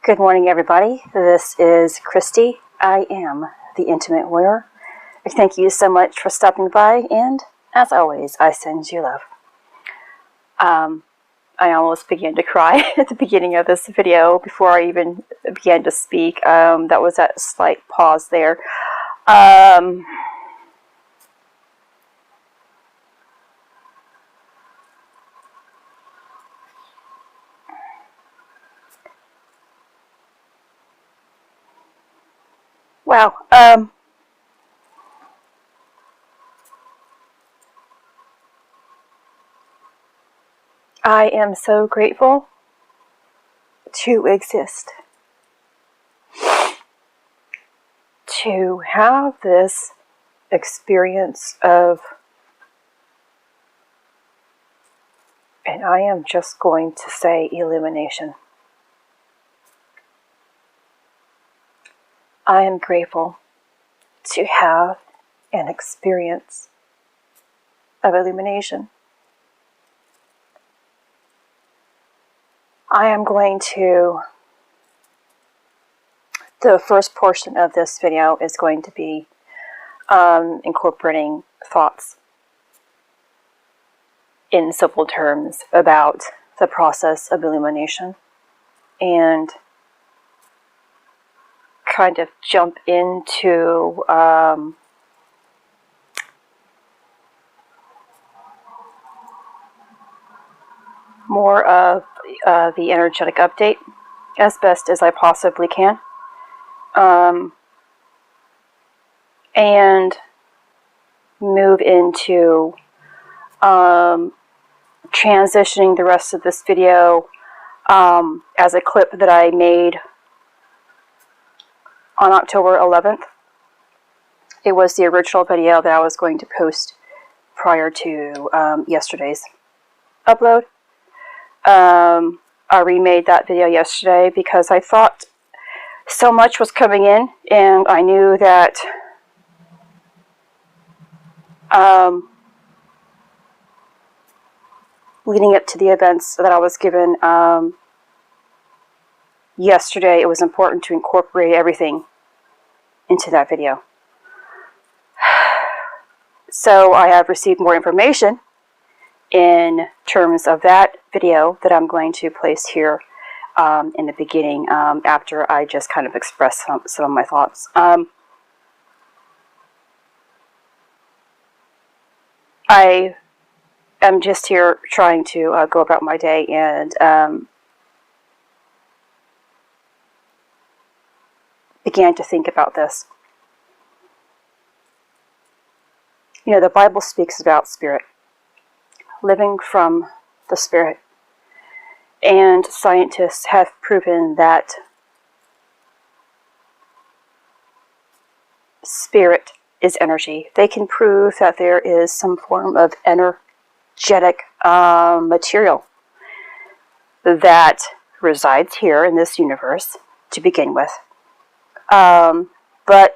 Good morning, everybody. This is Christy. I am the Intimate Warrior. Thank you so much for stopping by, and as always, I send you love. I almost began to cry at the beginning of this video before I even began to speak. That was that slight pause there. Wow. I am so grateful to exist. To have this experience of, and I am just going to say illumination. I am grateful to have an experience of illumination. I am going to, the first portion of this video is going to be incorporating thoughts in simple terms about the process of illumination, and kind of jump into more of the energetic update as best as I possibly can, and move into transitioning the rest of this video as a clip that I made on October 11th. It was the original video that I was going to post prior to yesterday's upload. I remade that video yesterday because I thought so much was coming in, and I knew that leading up to the events that I was given yesterday, it was important to incorporate everything into that video. So I have received more information in terms of that video that I'm going to place here in the beginning, after I just kind of express some of my thoughts. I am just here trying to go about my day and began to think about this. You know, the Bible speaks about spirit, living from the spirit, and scientists have proven that spirit is energy. They can prove that there is some form of energetic material that resides here in this universe to begin with. But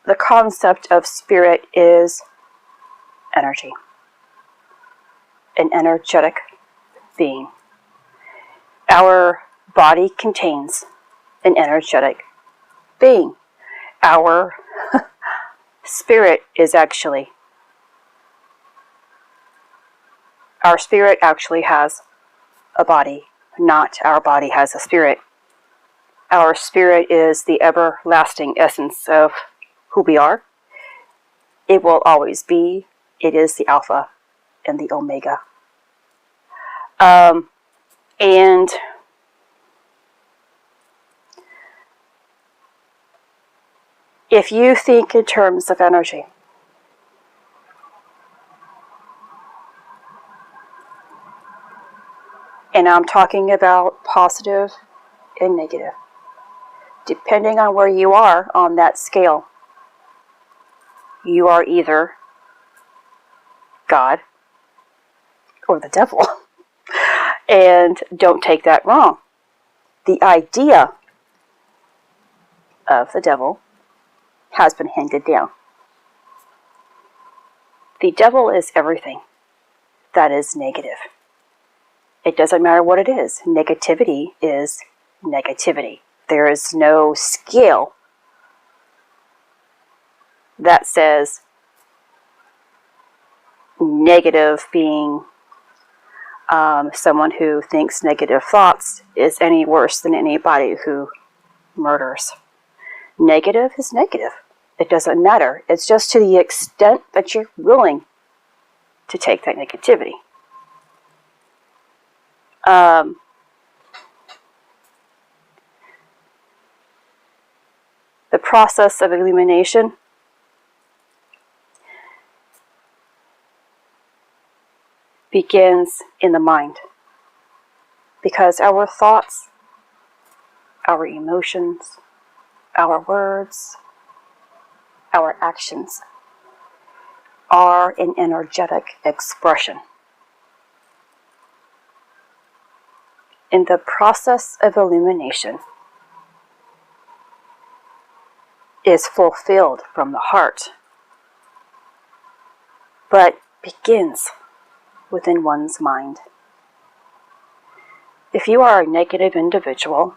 the concept of spirit is energy, an energetic being. Our body contains an energetic being. Our spirit actually has a body, not our body has a spirit. Our spirit is the everlasting essence of who we are. It will always be. It is the Alpha and the Omega. And if you think in terms of energy, and I'm talking about positive and negative, depending on where you are on that scale, you are either God or the devil. And don't take that wrong. The idea of the devil has been handed down. The devil is everything that is negative. It doesn't matter what it is. Negativity is negativity. There is no scale that says negative being someone who thinks negative thoughts is any worse than anybody who murders. Negative is negative. It doesn't matter. It's just to the extent that you're willing to take that negativity. The process of illumination begins in the mind, because our thoughts, our emotions, our words, our actions are an energetic expression. In the process of illumination is fulfilled from the heart, but begins within one's mind. If you are a negative individual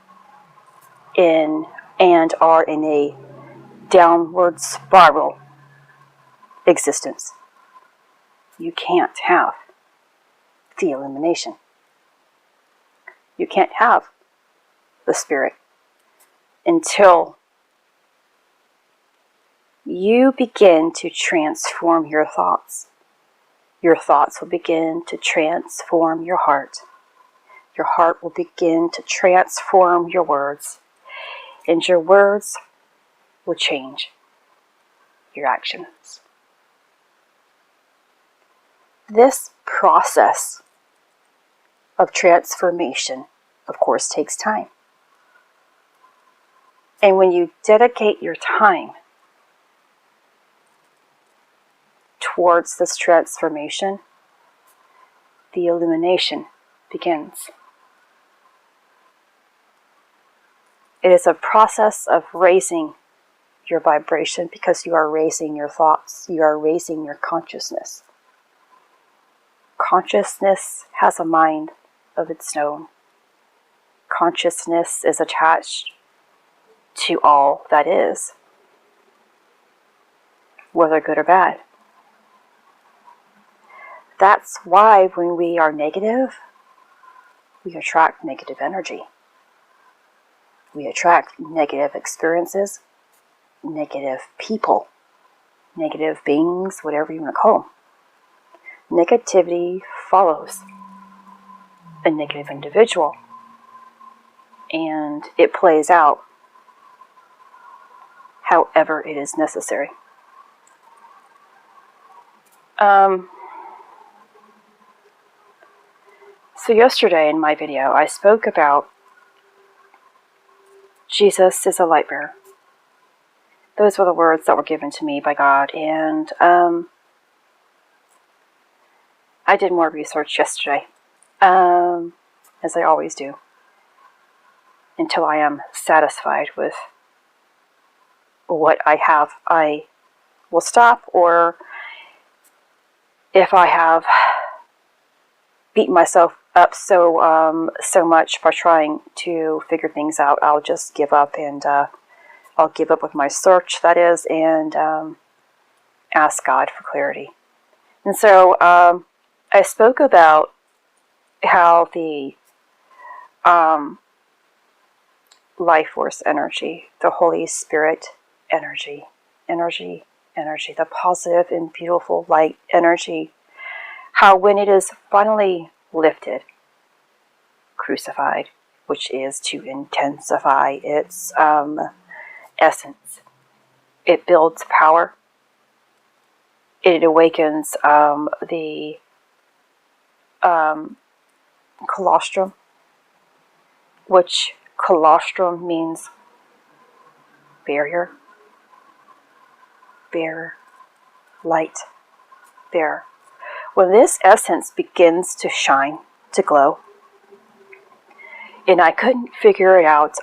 and are in a downward spiral existence, you can't have the illumination. You can't have the spirit until you begin to transform your thoughts. Your thoughts will begin to transform your heart. Your heart will begin to transform your words. And your words will change your actions. This process of transformation, of course, takes time. And when you dedicate your time towards this transformation, the illumination begins. It is a process of raising your vibration, because you are raising your thoughts, you are raising your consciousness. Consciousness has a mind of its own. Consciousness is attached to all that is, whether good or bad. That's why when we are negative, we attract negative energy. We attract negative experiences, negative people, negative beings, whatever you want to call them. Negativity follows a negative individual, and it plays out however it is necessary. So yesterday in my video, I spoke about Jesus is a light bearer. Those were the words that were given to me by God, and I did more research yesterday, as I always do, until I am satisfied with what I have. I will stop, or if I have beaten myself up so much by trying to figure things out, I'll just give up, and I'll give up with my search, that is, and ask God for clarity. And so I spoke about how the life force energy, the Holy Spirit energy, the positive and beautiful light energy, how when it is finally lifted, crucified, which is to intensify its essence, it builds power. It awakens the colostrum, which colostrum means barrier, bearer, light, bearer. When this essence begins to shine, to glow, and I couldn't figure it out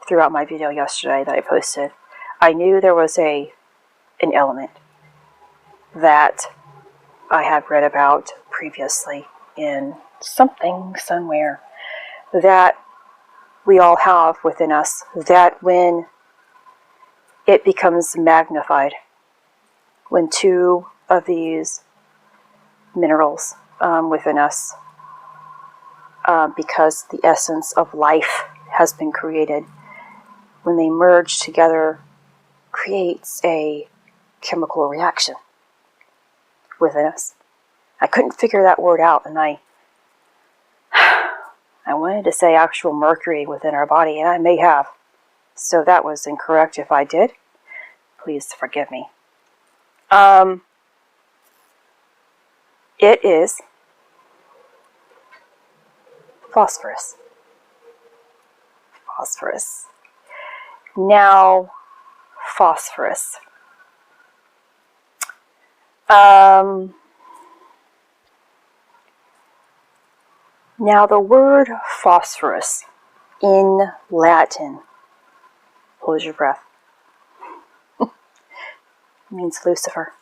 throughout my video yesterday that I posted, I knew there was an element that I have read about previously in something somewhere, that we all have within us, that when it becomes magnified, when two of these minerals within us, because the essence of life has been created, when they merge together, creates a chemical reaction within us. I couldn't figure that word out, and I wanted to say actual mercury within our body, and I may have. So that was incorrect if I did. Please forgive me. It is phosphorus. Phosphorus. Now, phosphorus. Now the word phosphorus in Latin, hold your breath, means Lucifer.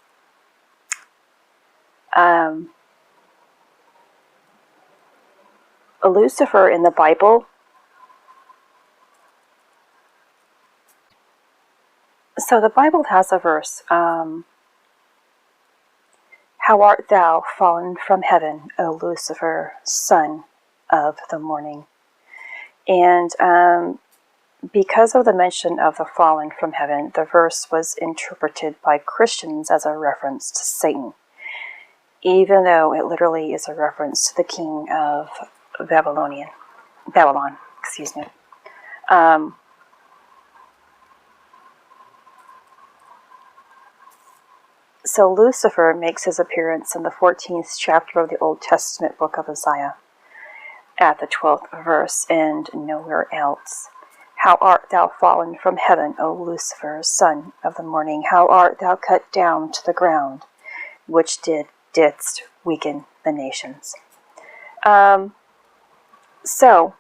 Lucifer in the Bible, so the Bible has a verse, how art thou fallen from heaven, O Lucifer, son of the morning. And because of the mention of the fallen from heaven, the verse was interpreted by Christians as a reference to Satan, even though it literally is a reference to the king of Babylon. So Lucifer makes his appearance in the 14th chapter of the Old Testament book of Isaiah, at the 12th verse, and nowhere else. How art thou fallen from heaven, O Lucifer, son of the morning? How art thou cut down to the ground, which didst weaken the nations? So,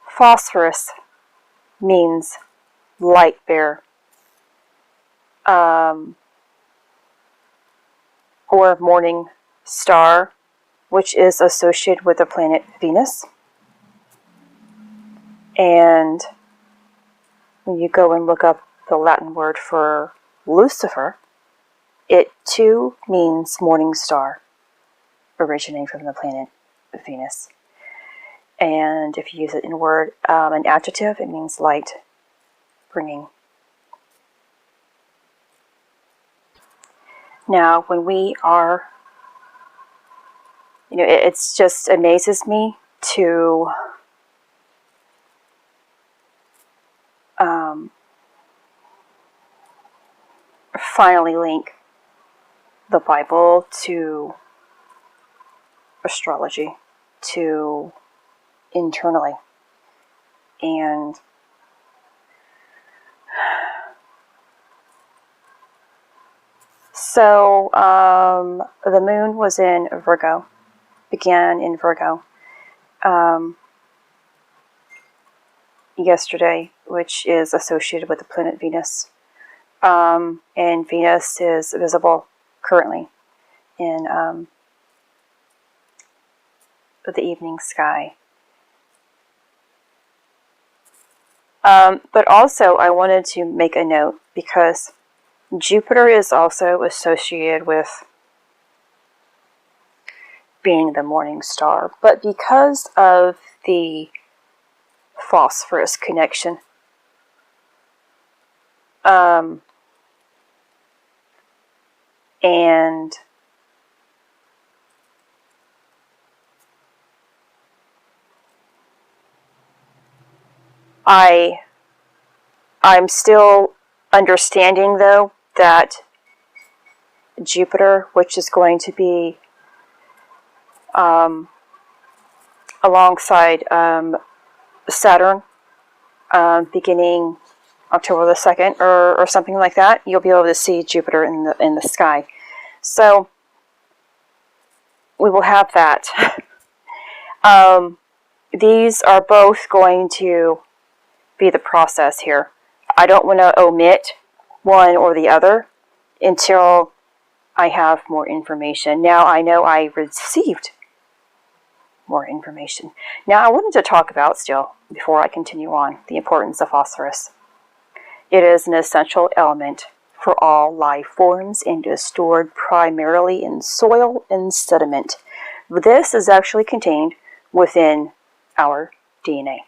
phosphorus means light bearer, or morning star, which is associated with the planet Venus. And when you go and look up the Latin word for Lucifer, it too means morning star, originating from the planet Venus. And if you use it in an adjective, it means light bringing. Now, when we are, it's just amazes me to finally link the Bible to astrology, to internally. And so the moon was in Virgo, began in Virgo yesterday, which is associated with the planet Venus. And Venus is visible currently in the evening sky. But also I wanted to make a note, because Jupiter is also associated with being the morning star, but because of the phosphorus connection, and I'm still understanding, though, that Jupiter, which is going to be alongside Saturn, beginning October the 2nd or something like that, you'll be able to see Jupiter in the sky. So we will have that. These are both going to be the process here. I don't want to omit one or the other until I have more information. Now I know I received more information. Now, I wanted to talk about still, before I continue on, the importance of phosphorus. It is an essential element for all life forms and is stored primarily in soil and sediment. This is actually contained within our DNA.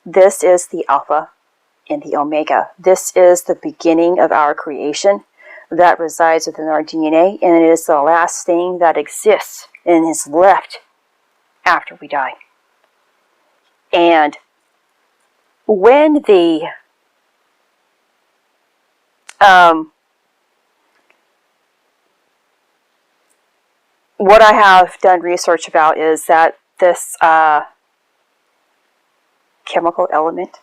This is the alpha and the omega. This is the beginning of our creation that resides within our DNA, and it is the last thing that exists and is left after we die. And when the what I have done research about is that this chemical element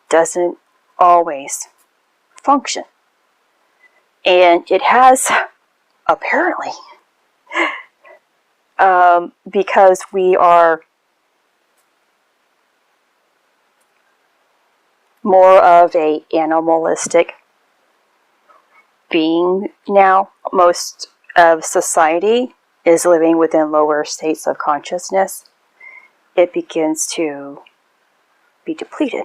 doesn't always function. And it has, apparently, because we are more of a animalistic being now. Most of society is living within lower states of consciousness. It begins to be depleted,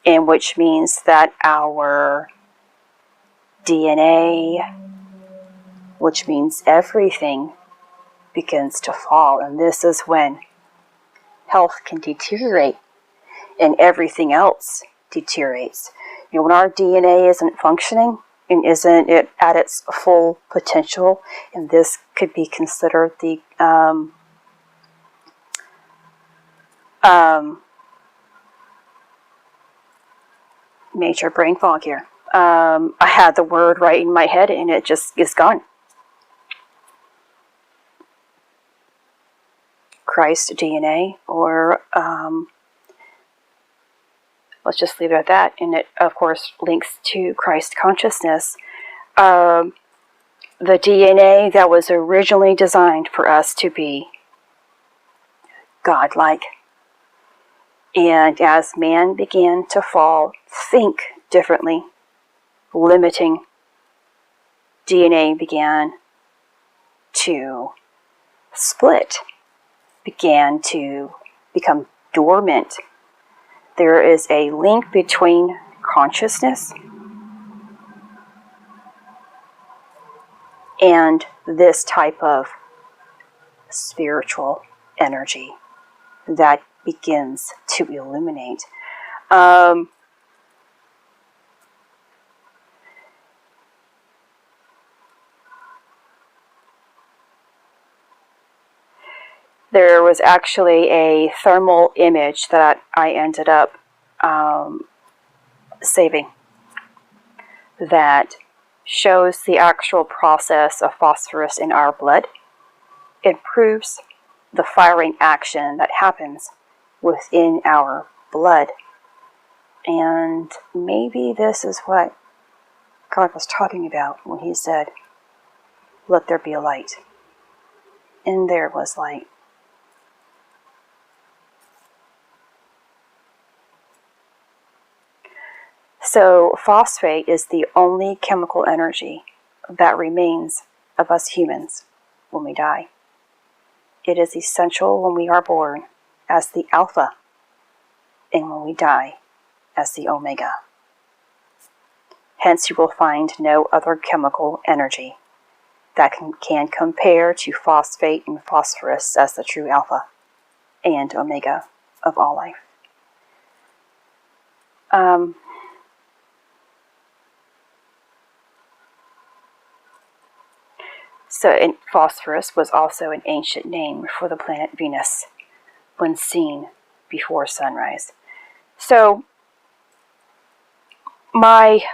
and which means that our DNA, which means everything, begins to fall. And this is when health can deteriorate and everything else deteriorates. You know, when our DNA isn't functioning and isn't it at its full potential, and this could be considered the major brain fog here. I had the word right in my head and it just is gone. Christ DNA, or let's just leave it at that. And it, of course, links to Christ consciousness. The DNA that was originally designed for us to be godlike. And as man began to fall, think differently, limiting, DNA began to split, began to become dormant. There is a link between consciousness and this type of spiritual energy that begins to illuminate. There was actually a thermal image that I ended up saving that shows the actual process of phosphorus in our blood. It proves the firing action that happens within our blood. And maybe this is what God was talking about when he said, "Let there be a light." And there was light. So phosphate is the only chemical energy that remains of us humans when we die. It is essential when we are born as the alpha, and when we die as the omega. Hence you will find no other chemical energy that can compare to phosphate and phosphorus as the true alpha and omega of all life. So phosphorus was also an ancient name for the planet Venus when seen before sunrise. So my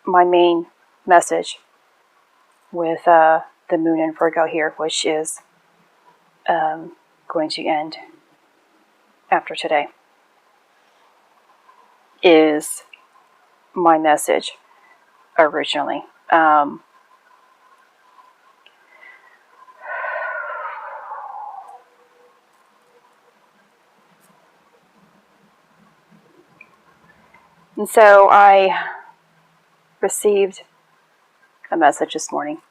main message with the moon in Virgo here, which is going to end after today, is my message originally. And so I received a message this morning,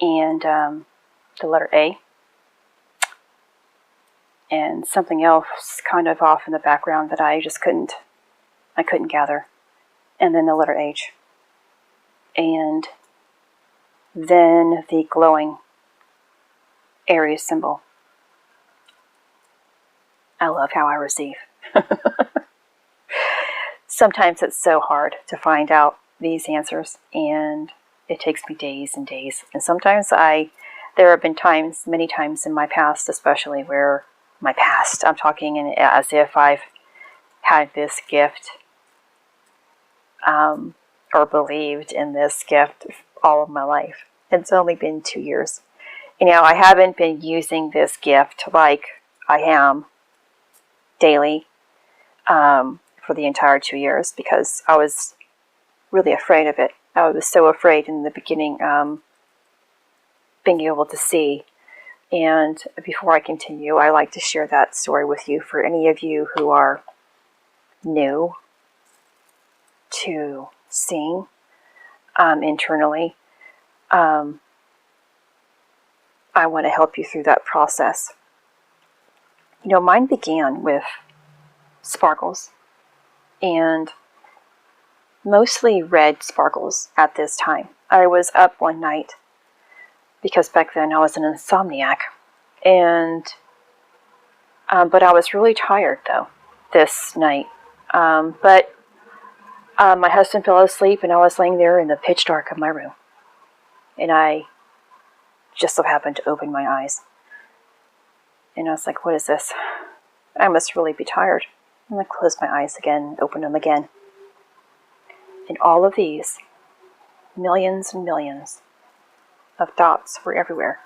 and the letter A, and something else kind of off in the background that I couldn't gather, and then the letter H, and then the glowing Aries symbol. I love how I receive. Sometimes it's so hard to find out these answers, and it takes me days and days. And sometimes there have been times, many times in my past especially, where I'm talking as if I've had this gift, or believed in this gift all of my life. It's only been 2 years. I haven't been using this gift like I am daily for the entire 2 years, because I was really afraid of it. I was so afraid in the beginning, being able to see. And before I continue, I like to share that story with you for any of you who are new to seeing internally. I want to help you through that process. Mine began with sparkles, and mostly red sparkles at this time. I was up one night, because back then I was an insomniac, and but I was really tired though this night. But my husband fell asleep, and I was laying there in the pitch dark of my room, and I just so happened to open my eyes, and I was like, what is this? I must really be tired. And I closed my eyes again, opened them again, and all of these millions and millions of dots were everywhere.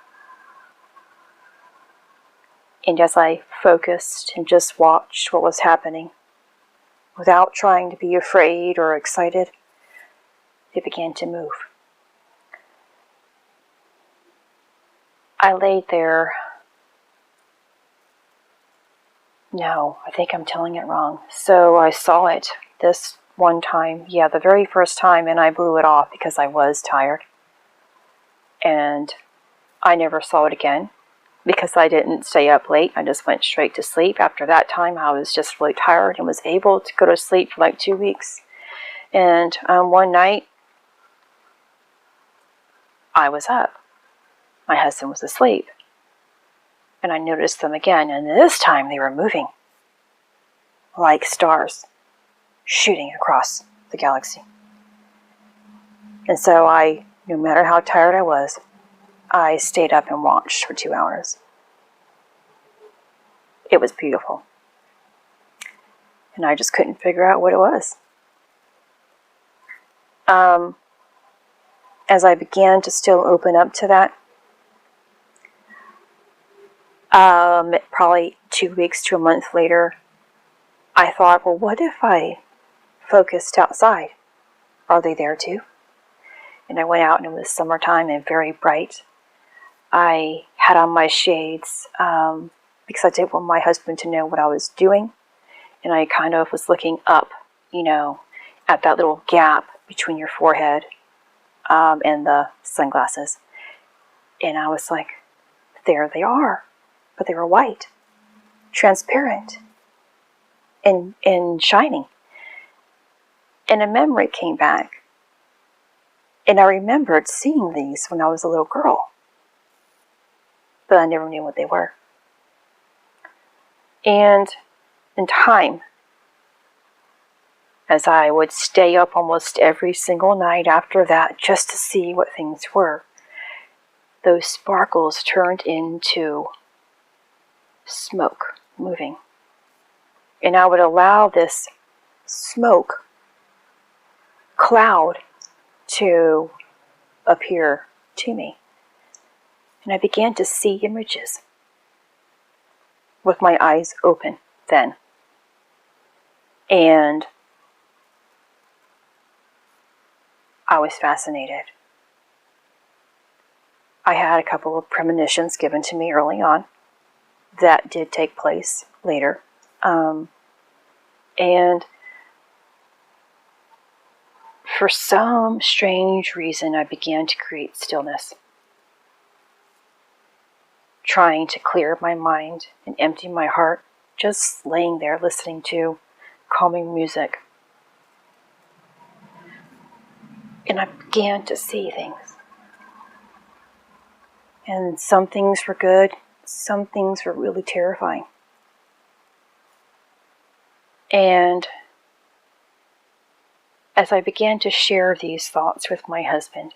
And as I focused and just watched what was happening, without trying to be afraid or excited, it began to move. I laid there. No, I think I'm telling it wrong. So I saw it this one time, the very first time, and I blew it off because I was tired. And I never saw it again because I didn't stay up late. I just went straight to sleep. After that time, I was just really tired and was able to go to sleep for like 2 weeks. And one night, I was up. My husband was asleep. And I noticed them again, and this time they were moving like stars shooting across the galaxy. And so no matter how tired I was, I stayed up and watched for 2 hours. It was beautiful. And I just couldn't figure out what it was. As I began to still open up to that, probably 2 weeks to a month later, I thought, well, what if I focused outside? Are they there too? And I went out, and it was summertime and very bright. I had on my shades because I didn't want my husband to know what I was doing. And I kind of was looking up, at that little gap between your forehead and the sunglasses. And I was like, there they are. But they were white, transparent, and shining. And a memory came back. And I remembered seeing these when I was a little girl. But I never knew what they were. And in time, as I would stay up almost every single night after that just to see what things were, those sparkles turned into smoke moving. And I would allow this smoke cloud to appear to me. And I began to see images with my eyes open then. And I was fascinated. I had a couple of premonitions given to me early on that did take place later. And For some strange reason, I began to create stillness, trying to clear my mind and empty my heart, just laying there listening to calming music. And I began to see things. And some things were good, some things were really terrifying. And as I began to share these thoughts with my husband,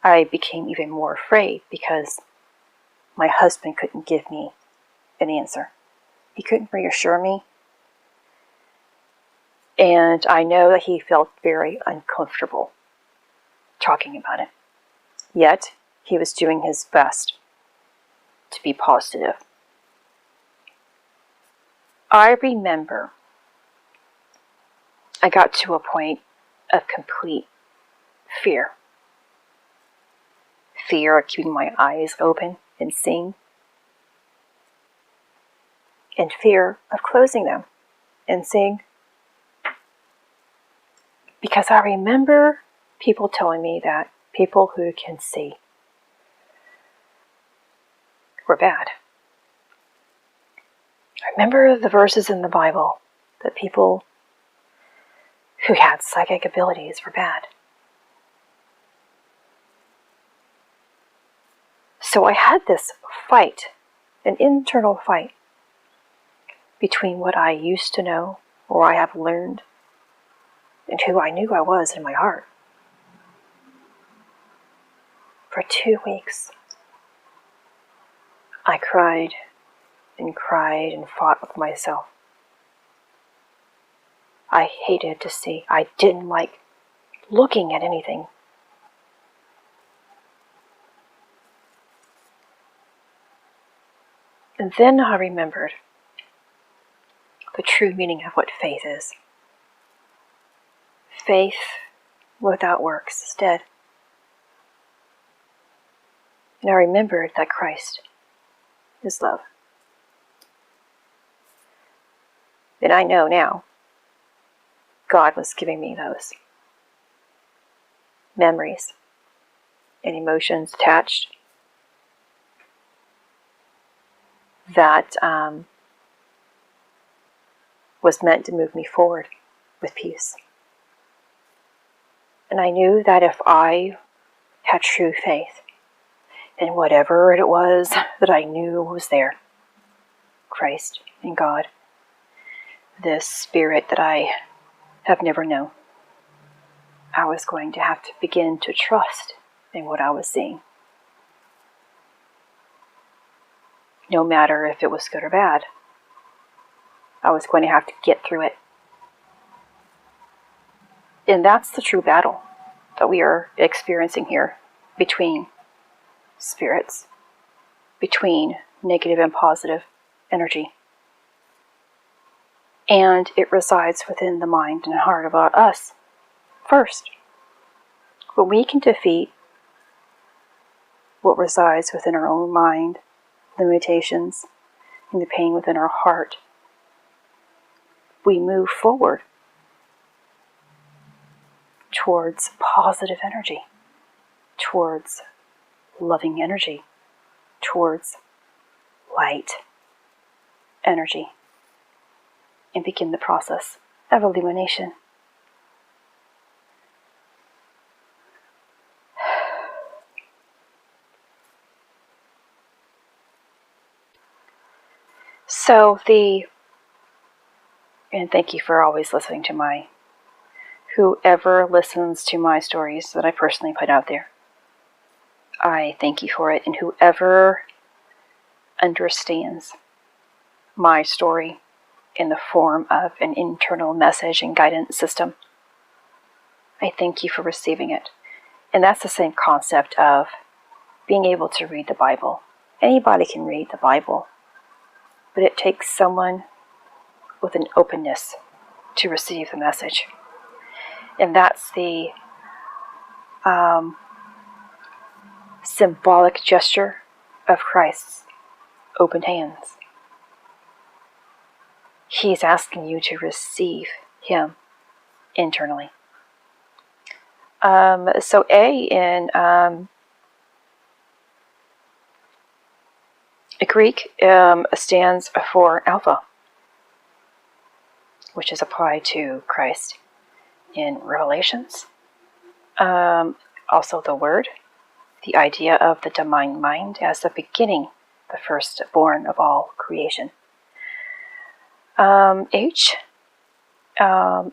I became even more afraid because my husband couldn't give me an answer. He couldn't reassure me. And I know that he felt very uncomfortable talking about it. Yet, he was doing his best to be positive. I remember I got to a point of complete fear. Fear of keeping my eyes open and seeing. And fear of closing them and seeing. Because I remember people telling me that people who can see were bad. I remember the verses in the Bible that people who had psychic abilities were bad. So I had this fight, an internal fight, between what I used to know, or I have learned, and who I knew I was in my heart. For 2 weeks, I cried and fought with myself. I hated to see. I didn't like looking at anything. And then I remembered the true meaning of what faith is. Faith without works is dead. And I remembered that Christ is love. And I know now God was giving me those memories and emotions attached that was meant to move me forward with peace. And I knew that if I had true faith in whatever it was that I knew was there, Christ and God, this spirit that I have never known, I was going to have to begin to trust in what I was seeing. No matter if it was good or bad, I was going to have to get through it. And that's the true battle that we are experiencing here between spirits, between negative and positive energy. And it resides within the mind and heart of us first. When we can defeat what resides within our own mind, limitations, and the pain within our heart, we move forward towards positive energy, towards loving energy, towards light energy, and begin the process of illumination. So and thank you for always listening to whoever listens to my stories that I personally put out there. I thank you for it, and whoever understands my story in the form of an internal message and guidance system, I thank you for receiving it. And that's the same concept of being able to read the Bible. Anybody can read the Bible, but it takes someone with an openness to receive the message. And that's the symbolic gesture of Christ's open hands. He's asking you to receive Him internally. So A in Greek stands for Alpha, which is applied to Christ in Revelations. Also the Word, the idea of the divine mind as the beginning, the firstborn of all creation. H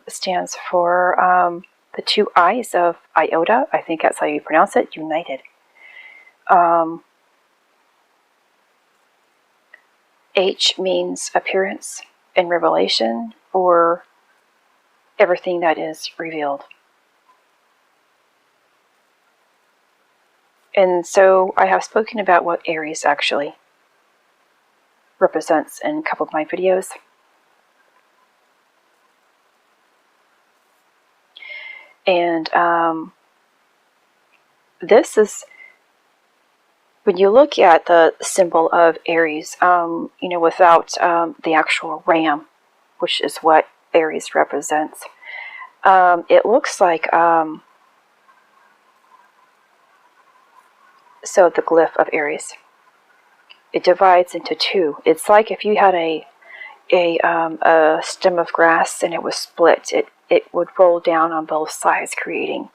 stands for the two eyes of iota. I think that's how you pronounce it, united. H means appearance in Revelation, or everything that is revealed. And so I have spoken about what Aries actually represents in a couple of my videos. And this is, when you look at the symbol of Aries, without the actual ram, which is what Aries represents, it looks like, so the glyph of Aries, it divides into two. It's like if you had a stem of grass and it was split, it would roll down on both sides, creating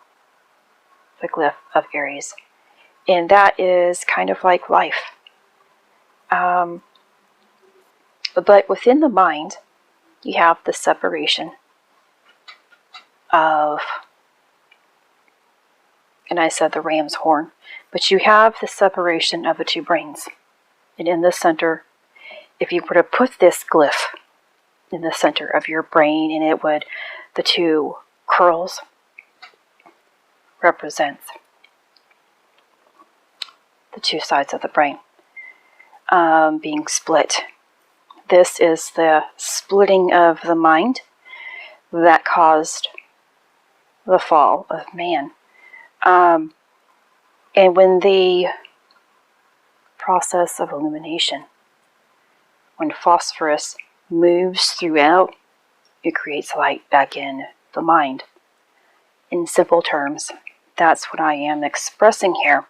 the glyph of Aries. And that is kind of like life. But within the mind, you have the separation of, and I said the ram's horn, but you have the separation of the two brains. And in the center, if you were to put this glyph in the center of your brain, and it would, the two curls represents the two sides of the brain being split. This is the splitting of the mind that caused the fall of man. And when the process of illumination, when phosphorus moves throughout, it creates light back in the mind. In simple terms, that's what I am expressing here.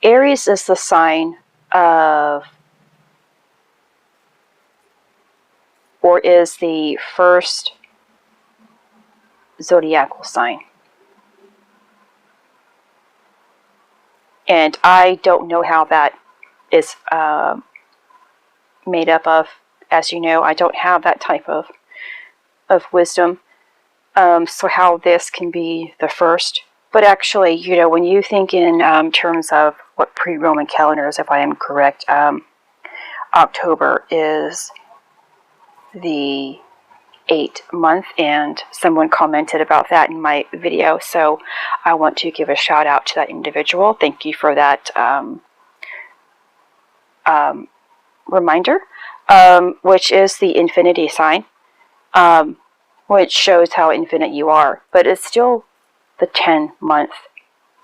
Aries is the sign of, or is the first zodiacal sign. And I don't know how that is made up of. As you know, I don't have that type of wisdom. So how this can be the first. But actually, when you think in terms of what pre-Roman calendars, if I am correct, October is the 8th month, and someone commented about that in my video, so I want to give a shout out to that individual. Thank you for that reminder, which is the infinity sign, which shows how infinite you are, but it's still the 10th month,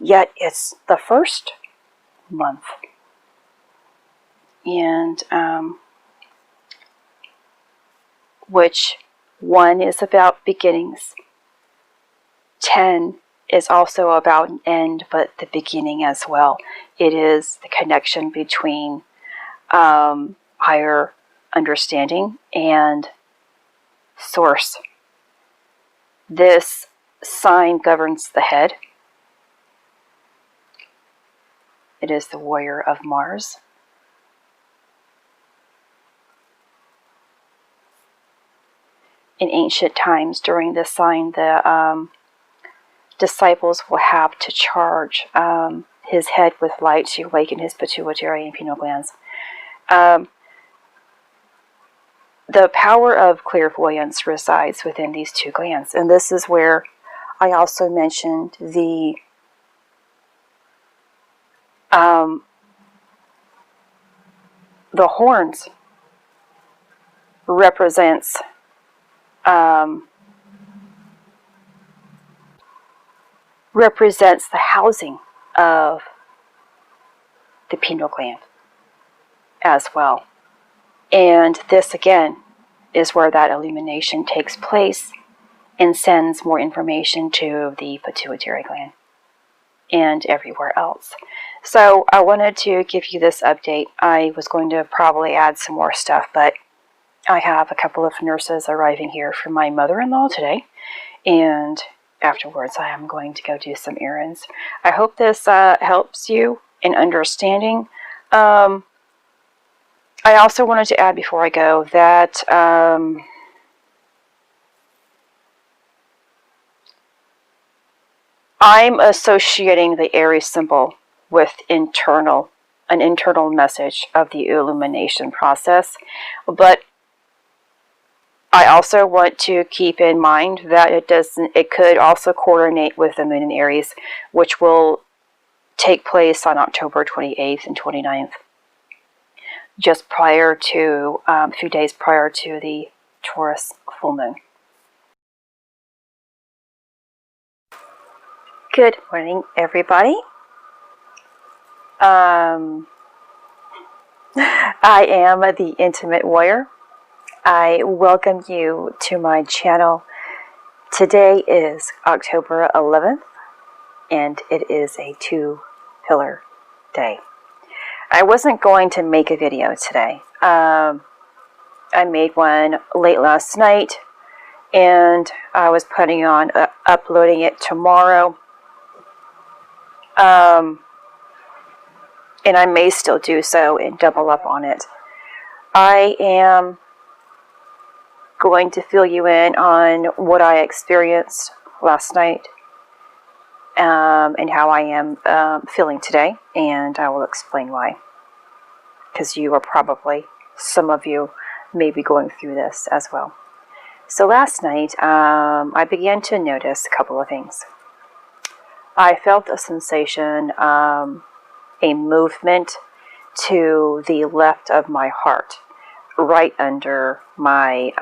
yet it's the first month. And which 1 is about beginnings. 10 is also about an end, but the beginning as well. It is the connection between higher understanding and source. This sign governs the head. It is the warrior of Mars. In ancient times, during this sign, the disciples will have to charge his head with light to awaken his pituitary and pineal glands. The power of clairvoyance resides within these two glands, and this is where I also mentioned the horns represents the housing of the pineal gland as well. And this, again, is where that illumination takes place and sends more information to the pituitary gland and everywhere else. So I wanted to give you this update. I was going to probably add some more stuff, but I have a couple of nurses arriving here from my mother-in-law today, and afterwards I am going to go do some errands. I hope this helps you in understanding. I also wanted to add before I go that I'm associating the Aries symbol with an internal message of the illumination process, but I also want to keep in mind that it could also coordinate with the moon in Aries, which will take place on October 28th and 29th, just prior to, a few days prior to the Taurus full moon. Good morning, everybody. I am the Intimate Warrior. I welcome you to my channel. Today is October 11th, and it is a 2-pillar day. I wasn't going to make a video today. I made one late last night, and I was planning on uploading it tomorrow. And I may still do so and double up on it. I am going to fill you in on what I experienced last night and how I am feeling today, and I will explain why. Because you are probably, some of you may be going through this as well. So last night, I began to notice a couple of things. I felt a sensation, a movement to the left of my heart, right under my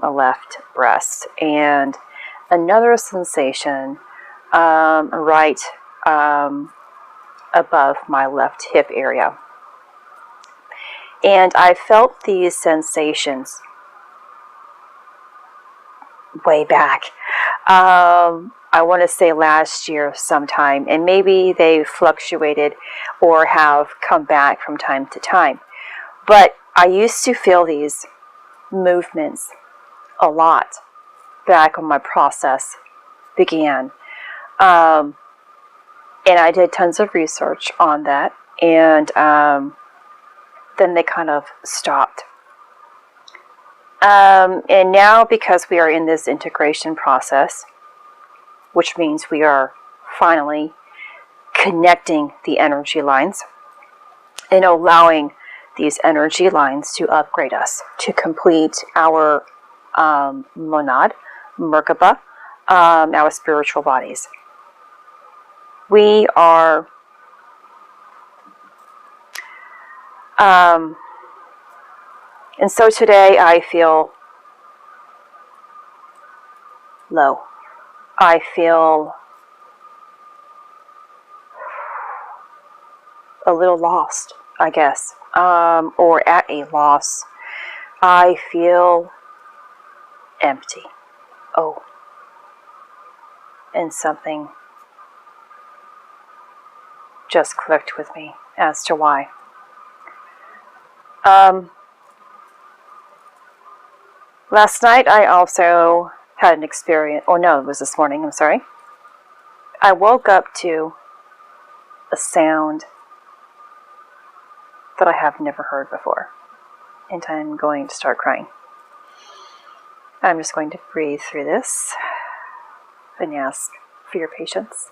left breast, and another sensation right above my left hip area. And I felt these sensations way back. I want to say last year sometime, and maybe they fluctuated or have come back from time to time. But I used to feel these movements a lot back when my process began. And I did tons of research on that, and then they kind of stopped. And now, because we are in this integration process, which means we are finally connecting the energy lines and allowing these energy lines to upgrade us, to complete our monad, Merkaba, our spiritual bodies. We are and so today I feel low. I feel a little lost, I guess, or at a loss. I feel empty. Oh, and something just clicked with me as to why. Last night I also had an experience, or no, it was this morning, I'm sorry. I woke up to a sound that I have never heard before, and I'm going to start crying. I'm just going to breathe through this and ask for your patience,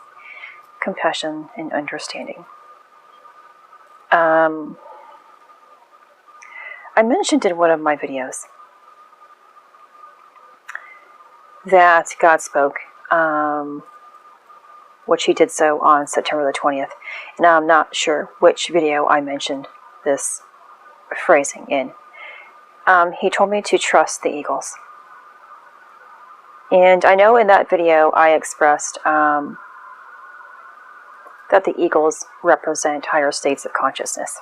compassion, and understanding. I mentioned in one of my videos that God spoke, which he did so on September the 20th. And I'm not sure which video I mentioned this phrasing in. He told me to trust the eagles. And I know in that video I expressed that the eagles represent higher states of consciousness.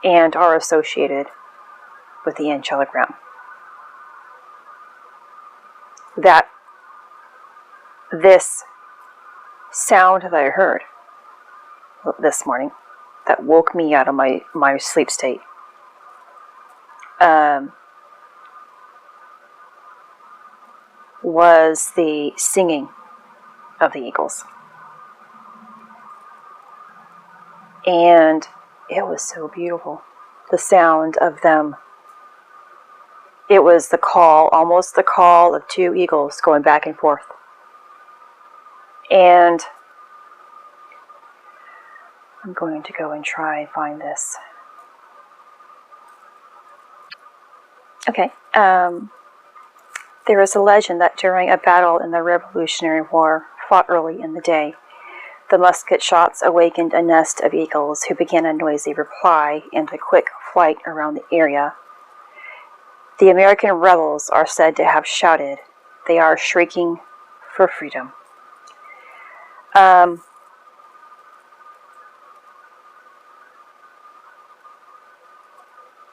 and are associated with the angelic realm. That this sound that I heard this morning, that woke me out of my sleep state, was the singing of the eagles. And it was so beautiful. The sound of them. It was the call, almost the call of two eagles going back and forth. And I'm going to go and try and find this. Okay. There is a legend that during a battle in the Revolutionary War fought early in the day, the musket shots awakened a nest of eagles who began a noisy reply and a quick flight around the area. The American rebels are said to have shouted, "They are shrieking for freedom."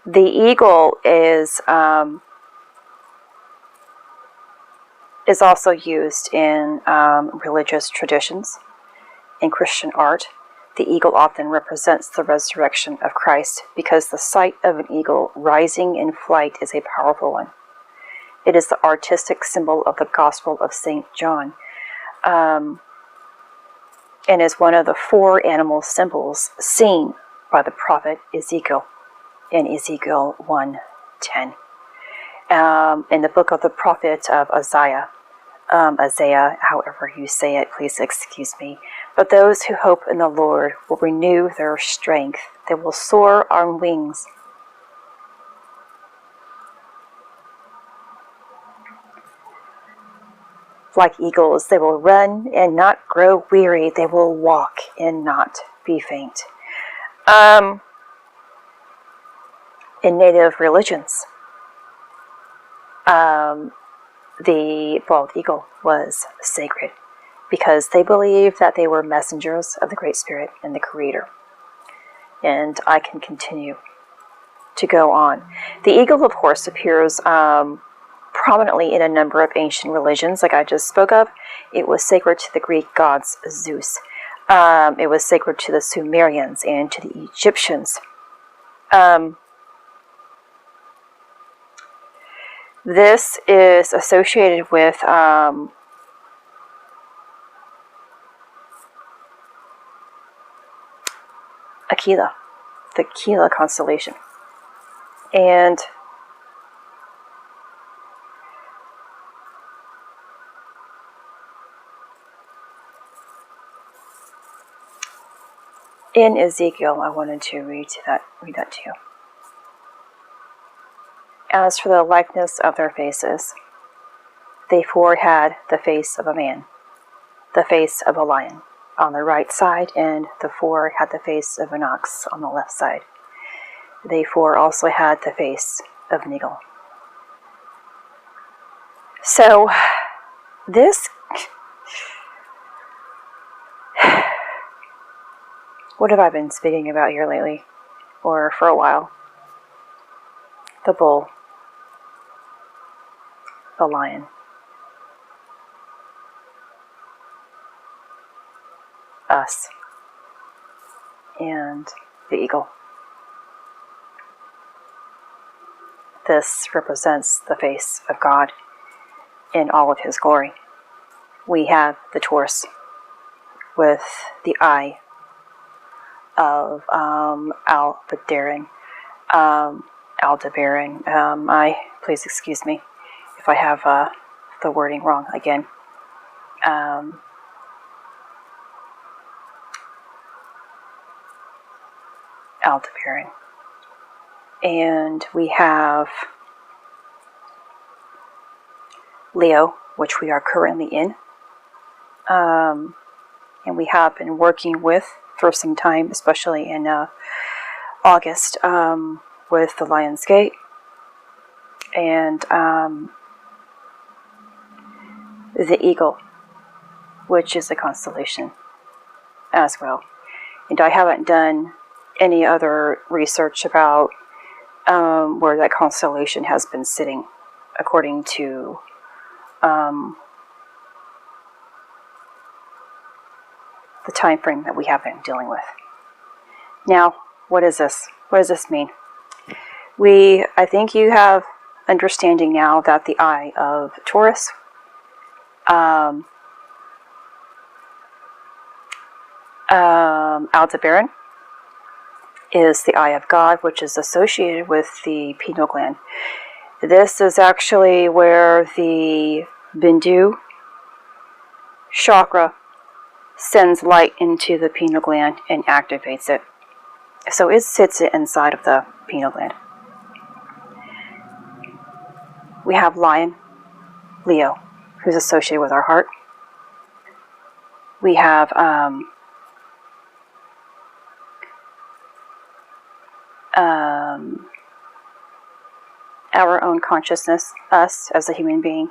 The eagle is also used in religious traditions. In Christian art, the eagle often represents the resurrection of Christ because the sight of an eagle rising in flight is a powerful one. It is the artistic symbol of the Gospel of St. John, and is one of the four animal symbols seen by the prophet Ezekiel in Ezekiel 1:10. In the book of the prophet of Isaiah, however you say it, please excuse me. But those who hope in the Lord will renew their strength. They will soar on wings. Like eagles, they will run and not grow weary. They will walk and not be faint. In native religions, the bald eagle was sacred because they believed that they were messengers of the Great Spirit and the Creator. And I can continue to go on. The eagle, of course, appears prominently in a number of ancient religions, like I just spoke of. It was sacred to the Greek gods Zeus. It was sacred to the Sumerians and to the Egyptians. This is associated with Aquila, the Aquila constellation. And in Ezekiel, I wanted to read that to you. As for the likeness of their faces, they four had the face of a man, the face of a lion on the right side, and the four had the face of an ox on the left side. They four also had the face of an eagle. So, this... What have I been speaking about here lately? Or for a while? The bull. The lion. Us. And the eagle. This represents the face of God in all of His glory. We have the Taurus with the eye of Aldebaran. Please excuse me if I have the wording wrong again. Aldebaran. And we have Leo, which we are currently in. And we have been working with for some time, especially in August, with the Lion's Gate. And the Eagle, which is a constellation as well. And I haven't done any other research about where that constellation has been sitting, according to the time frame that we have been dealing with. Now, what is this? What does this mean? I think you have understanding now that the eye of Taurus, Aldebaran, is the eye of God, which is associated with the pineal gland. This is actually where the Bindu chakra sends light into the pineal gland and activates it. So it sits inside of the pineal gland. We have Lion, Leo, who's associated with our heart. We have our own consciousness, us as a human being.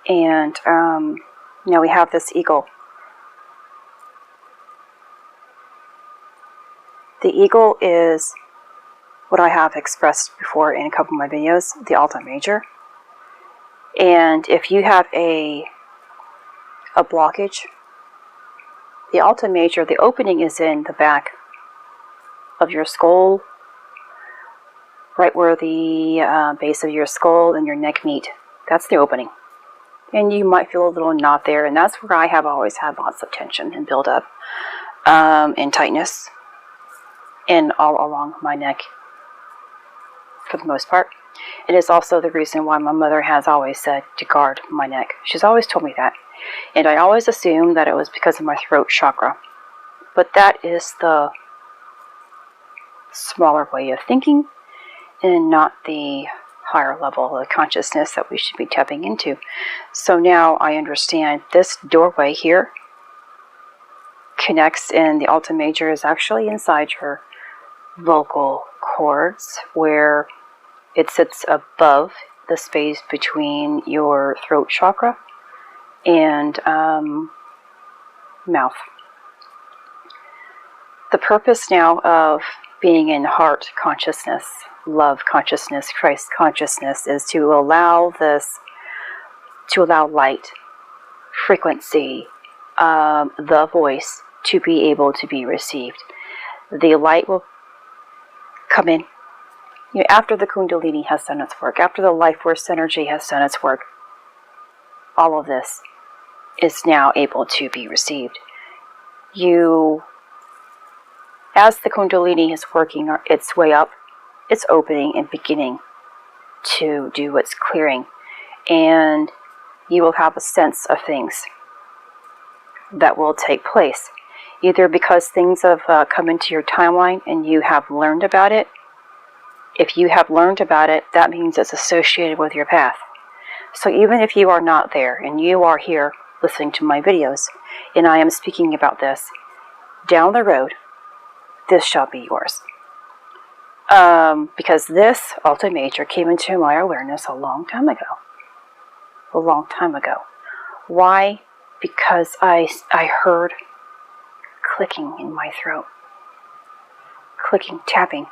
And now we have this eagle. The eagle is what I have expressed before in a couple of my videos, the Alta Major. And if you have a blockage, the Alta Major, the opening is in the back of your skull, right where the base of your skull and your neck meet. That's the opening. And you might feel a little knot there, and that's where I have always had lots of tension and build up and tightness, and all along my neck for the most part. It is also the reason why my mother has always said to guard my neck. She's always told me that. And I always assumed that it was because of my throat chakra. But that is the smaller way of thinking, and not the higher level of consciousness that we should be tapping into. So now I understand this doorway here connects, and the Alta Major is actually inside your vocal cords, where it sits above the space between your throat chakra and mouth. The purpose now of being in heart consciousness, love consciousness, Christ consciousness, is to allow light, frequency, the voice to be able to be received. The light will come in. After the Kundalini has done its work, after the life force energy has done its work, all of this is now able to be received. As the Kundalini is working its way up, it's opening and beginning to do its clearing, and you will have a sense of things that will take place, either because things have come into your timeline and you have learned about it. If you have learned about it, that means it's associated with your path. So even if you are not there and you are here listening to my videos, and I am speaking about this, down the road, this shall be yours. Because this Alta Major came into my awareness a long time ago. A long time ago. Why? Because I heard clicking in my throat. Clicking, tapping.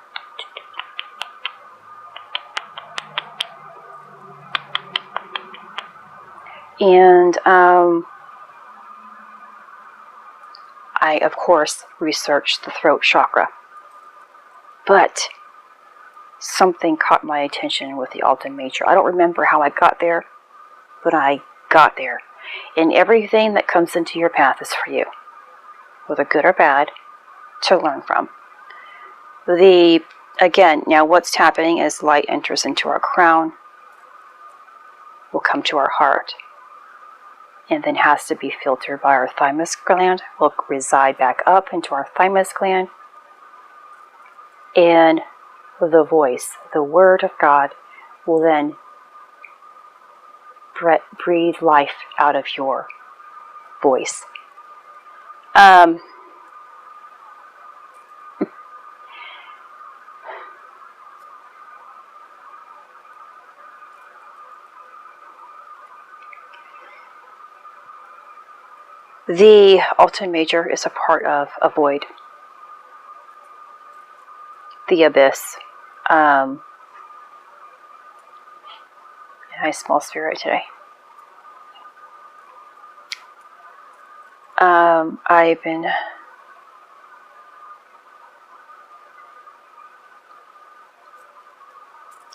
And I, of course, researched the throat chakra. But something caught my attention with the Alta Major. I don't remember how I got there, but I got there. And everything that comes into your path is for you, whether good or bad, to learn from. Again, now what's happening is light enters into our crown, will come to our heart, and then has to be filtered by our thymus gland, will reside back up into our thymus gland, and the voice, the Word of God, will then breathe life out of your voice. The Alta Major is a part of a void. the abyss. I smell spirit today.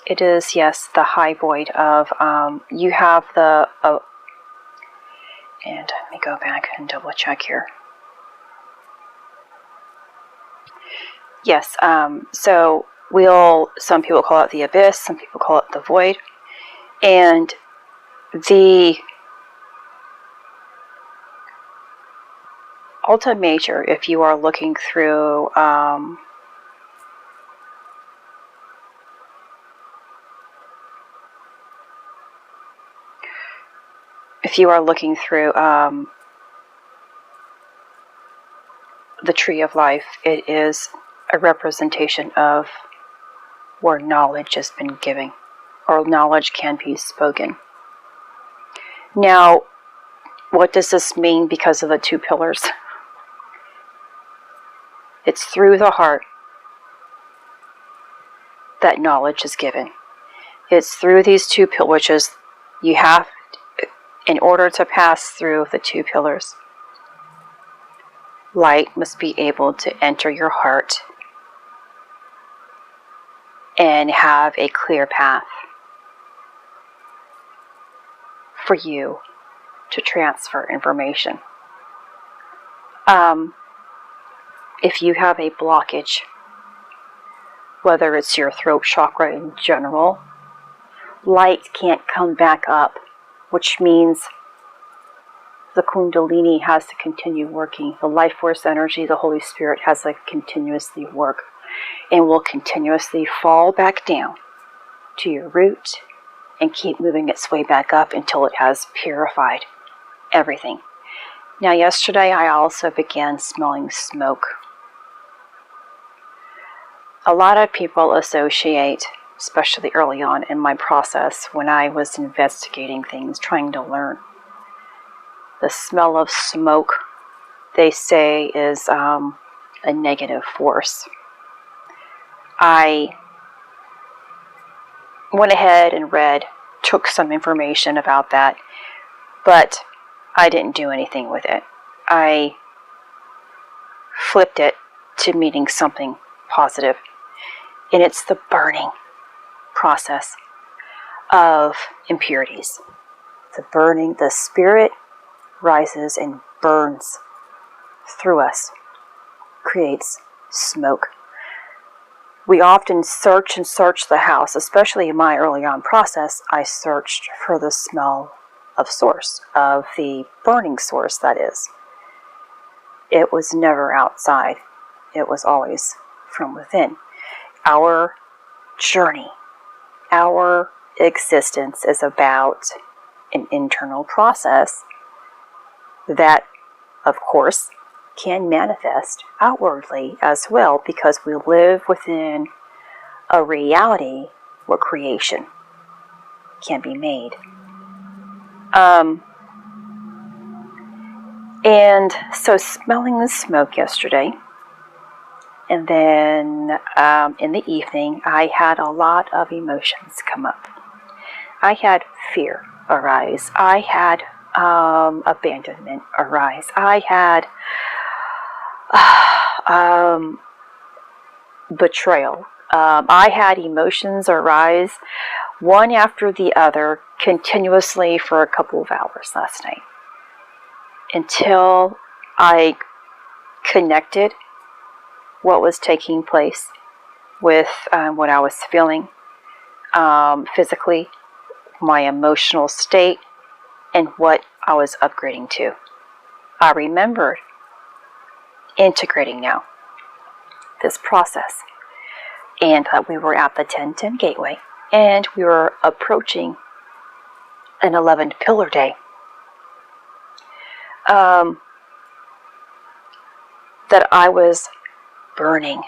It is, yes, the high void of, you have the, and let me go back and double check here. Yes, so some people call it the abyss, some people call it the void, and the Ulta Major, if you are looking through, the Tree of Life, it is a representation of where knowledge has been given, or knowledge can be spoken. Now, what does this mean because of the two pillars? It's through the heart that knowledge is given. It's through these two pillars, which is, you have, in order to pass through the two pillars, light must be able to enter your heart and have a clear path for you to transfer information. If you have a blockage, whether it's your throat chakra in general, light can't come back up, which means the Kundalini has to continue working. The life force energy, the Holy Spirit, has to continuously work and will continuously fall back down to your root and keep moving its way back up until it has purified everything. Now, yesterday I also began smelling smoke. A lot of people associate, especially early on in my process when I was investigating things, trying to learn, the smell of smoke, they say, is a negative force. I went ahead and took some information about that, but I didn't do anything with it. I flipped it to meaning something positive, and it's the burning process of impurities. The spirit rises and burns through us, creates smoke. We often search the house, especially in my early on process. I searched for the smell of source, of the burning source, that is. It was never outside. It was always from within. Our journey, our existence is about an internal process that, of course, can manifest outwardly as well, because we live within a reality where creation can be made. And so smelling the smoke yesterday, and then in the evening, I had a lot of emotions come up. I had fear arise. I had abandonment arise. I had betrayal. I had emotions arise, one after the other, continuously for a couple of hours last night, until I connected what was taking place with what I was feeling physically, my emotional state, and what I was upgrading to. I remembered integrating now this process, and that we were at the 10-10 gateway, and we were approaching an 11th pillar day. That I was burning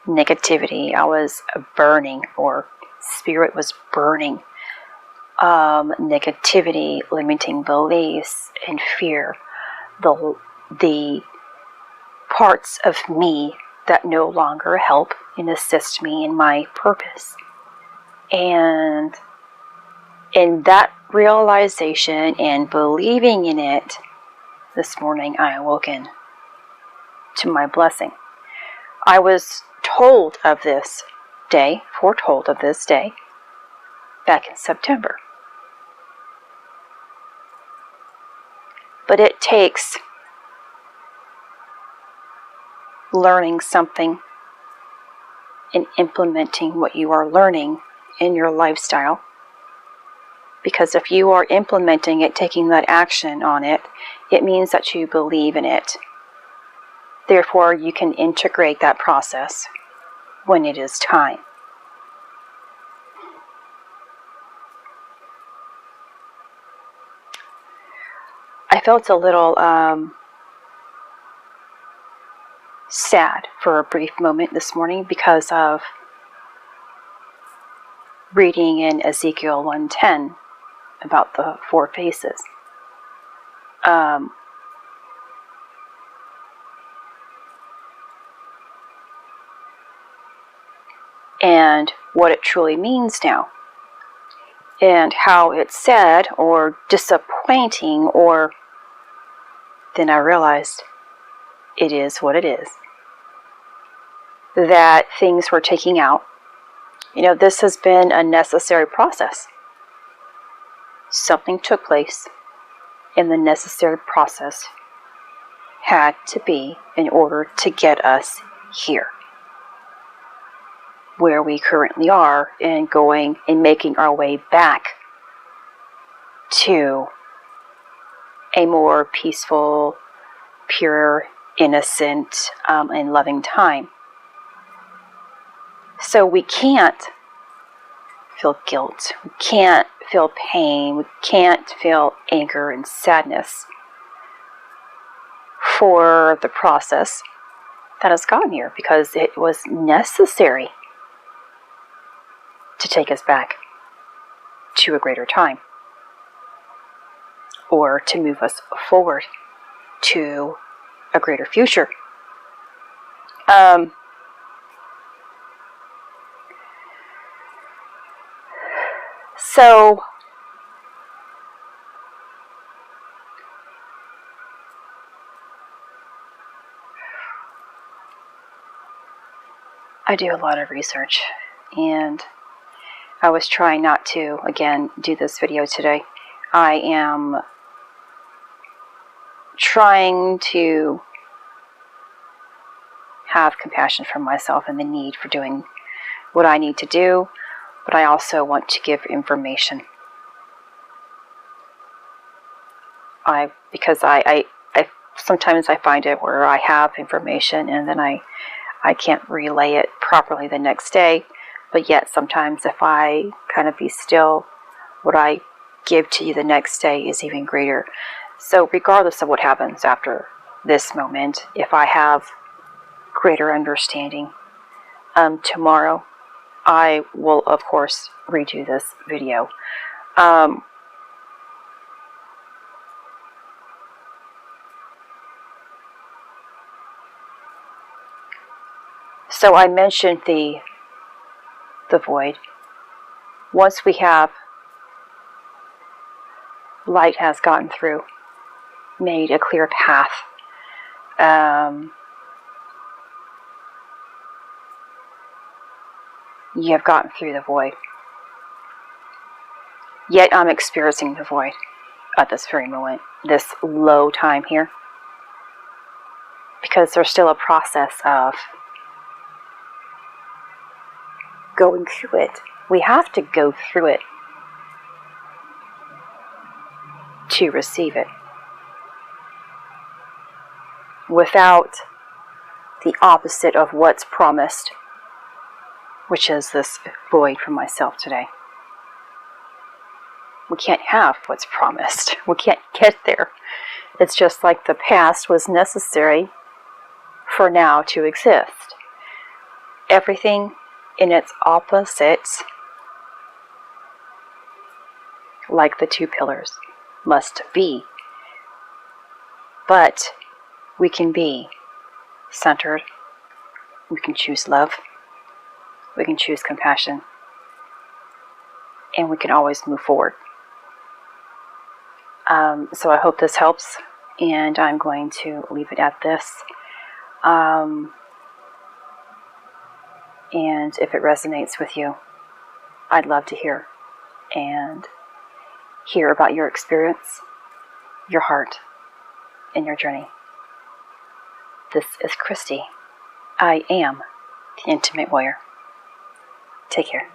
negativity. I was burning, or spirit was burning negativity, limiting beliefs, and fear. The parts of me that no longer help and assist me in my purpose. And in that realization and believing in it, this morning I awoken to my blessing. I was foretold of this day, back in September. But it takes learning something and implementing what you are learning in your lifestyle. Because if you are implementing it, taking that action on it, it means that you believe in it. Therefore, you can integrate that process when it is time. I felt a little sad for a brief moment this morning because of reading in Ezekiel 1:10 about the 4 faces. And what it truly means now. And how it's sad or disappointing, or then I realized it is what it is. That things were taking out. You know, this has been a necessary process. Something took place, and the necessary process had to be in order to get us here, where we currently are, and going and making our way back to a more peaceful, pure, innocent, and loving time. So we can't feel guilt, we can't feel pain, we can't feel anger and sadness for the process that has gotten here, because it was necessary to take us back to a greater time, or to move us forward to a greater future. So I do a lot of research, and I was trying not to, again, do this video today. I am trying to have compassion for myself and the need for doing what I need to do, but I also want to give information. Because I sometimes I find it where I have information and then I can't relay it properly the next day, but yet sometimes if I kind of be still, what I give to you the next day is even greater. So regardless of what happens after this moment, if I have greater understanding, tomorrow I will of course redo this video. So I mentioned the void. Once we have light has gotten through, made a clear path, you have gotten through the void. Yet I'm experiencing the void at this very moment, this low time here, because there's still a process of going through it. We have to go through it to receive it. Without the opposite of what's promised, which is this void for myself today. We can't have what's promised. We can't get there. It's just like the past was necessary for now to exist. Everything in its opposites, like the 2 pillars, must be. But we can be centered. We can choose love. We can choose compassion. And we can always move forward. So I hope this helps. And I'm going to leave it at this. And if it resonates with you, I'd love to hear about your experience, your heart, and your journey. This is Christy. I am the Intimate Warrior. Take care.